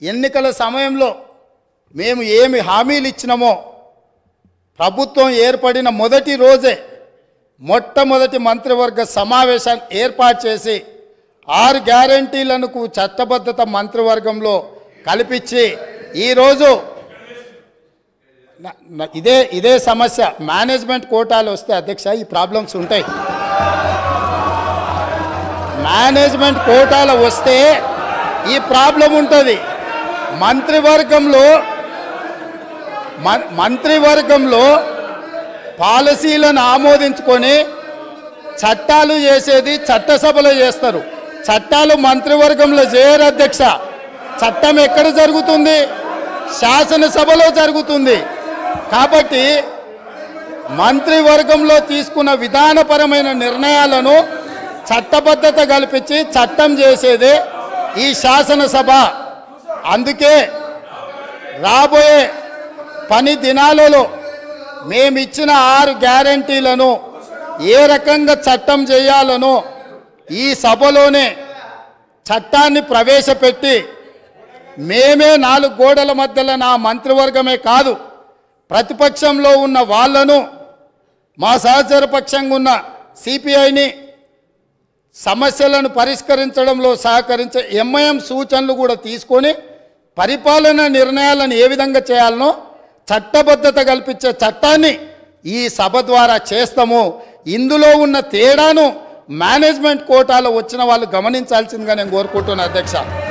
ఎన్నికల సమయంలో మేము ఏమి హామీలు ఇచ్చినామో ప్రభుత్వం ఏర్పడిన మొదటి రోజే మొట్టమొదటి మంత్రివర్గ సమావేశాన్ని ఏర్పాటు చేసి 6 గ్యారెంటీలకు చట్టబద్ధత మంత్రివర్గంలో కల్పించి ఈరోజు ఇదే సమస్య మేనేజ్మెంట్ కోటాలు వస్తే అధ్యక్ష ఈ ప్రాబ్లమ్స్ ఉంటాయి. మేనేజ్మెంట్ కోటాలు వస్తే ఈ ప్రాబ్లం ఉంటుంది. మంత్రివర్గంలో పాలసీలను ఆమోదించుకొని చట్టాలు చేసేది చట్టసభలో చేస్తారు. చట్టాలు మంత్రివర్గంలో చేయరు అధ్యక్ష. చట్టం ఎక్కడ జరుగుతుంది? శాసనసభలో జరుగుతుంది. కాబట్టి మంత్రివర్గంలో తీసుకున్న విధానపరమైన నిర్ణయాలను చట్టబద్ధత కల్పించి చట్టం చేసేదే ఈ శాసనసభ. అందుకే రాబోయే పని దినాలలో మేమిచ్చిన 6 గ్యారెంటీలను ఏ రకంగా చట్టం చేయాలనో ఈ సభలోనే చట్టాన్ని ప్రవేశపెట్టి మేమే 4 గోడల మధ్యలో నా మంత్రివర్గమే కాదు ప్రతిపక్షంలో ఉన్న వాళ్ళను మా సహచర పక్షంగా ఉన్న సిపిఐని సమస్యలను పరిష్కరించడంలో సహకరించే ఎంఐఎం సూచనలు కూడా తీసుకొని పరిపాలన నిర్ణయాలను ఏ విధంగా చేయాలనో చట్టబద్ధత కల్పించే చట్టాన్ని ఈ సభ ద్వారా చేస్తాము. ఇందులో ఉన్న తేడాను మేనేజ్మెంట్ కోటాలో వచ్చిన వాళ్ళు గమనించాల్సిందిగా నేను కోరుకుంటున్నాను అధ్యక్ష.